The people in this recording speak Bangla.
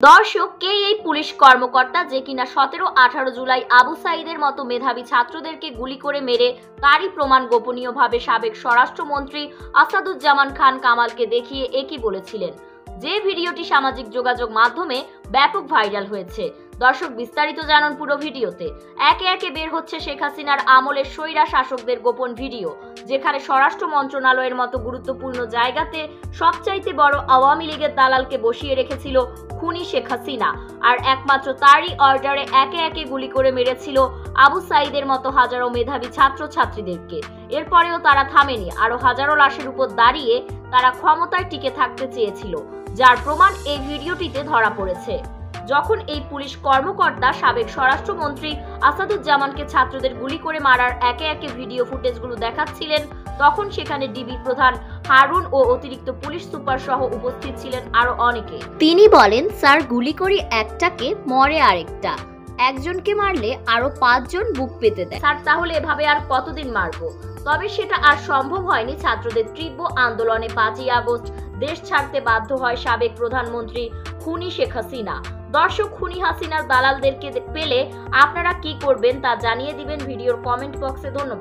দর্শক, কে এই পুলিশ কর্মকর্তা যে কিনা 17-18 জুলাই আবু সাঈদের মতো মেধাবী ছাত্রদেরকে গুলি করে মেরে তারই প্রমাণ গোপনীয়ভাবে সাবেক স্বরাষ্ট্রমন্ত্রী আসাদুজ্জামান খান কামালকে দেখিয়ে একই বলেছিলেন, যে ভিডিওটি সামাজিক যোগাযোগ মাধ্যমে ব্যাপক ভাইরাল হয়েছে। দর্শক, বিস্তারিত জানুন পুরো ভিডিওতে। একে একে বের হচ্ছে শেখ হাসিনার আমলের স্বৈরা শাসকদের গোপন ভিডিও, যেখানে স্বরাষ্ট্র মন্ত্রণালয়ের মতো গুরুত্বপূর্ণ জায়গাতে সবচাইতে বড় আওয়ামী লীগের দালালকে বসিয়ে রেখেছিল খুনি শেখ হাসিনা, আর একমাত্র তারই অর্ডারে একে একে গুলি করে মেরেছিল আবু সাঈদের মতো হাজারো মেধাবী ছাত্রছাত্রীদেরকে। এরপরেও তারা থামেনি, আরো হাজারো লাশের উপর দাঁড়িয়ে তারা ক্ষমতায় টিকে থাকতে চেয়েছিল, যার প্রমাণ এই ভিডিওটিতে ধরা পড়েছে। যখন এই পুলিশ কর্মকর্তা সাবেক স্বরাষ্ট্রমন্ত্রী আসাদুজ্জামানকে ছাত্রদের গুলি করে মারার একে একে ভিডিও ফুটেজগুলো দেখাচ্ছিলেন, তখন সেখানে ডিবি প্রধান হারুন ও অতিরিক্ত পুলিশ সুপার সহ উপস্থিত ছিলেন আরো অনেকে। তিনি বলেন, স্যার, গুলি করি একটাকে, মরে আরেকটা, একজনকে মারলে আরো 5 জন বুক পেতে দেয়। স্যার, তাহলে এভাবে আর কতদিন মারবো? তবে সেটা আর সম্ভব হয়নি। ছাত্রদের তীব্র আন্দোলনে 5ই আগস্ট দেশ ছাড়তে বাধ্য হয় সাবেক প্রধানমন্ত্রী খুনি শেখ হাসিনা। দর্শক, খুনি হাসিনার দালালদেরকে পেলে আপনারা কি করবেন তা জানিয়ে দিবেন ভিডিওর কমেন্ট বক্সে। ধন্যবাদ।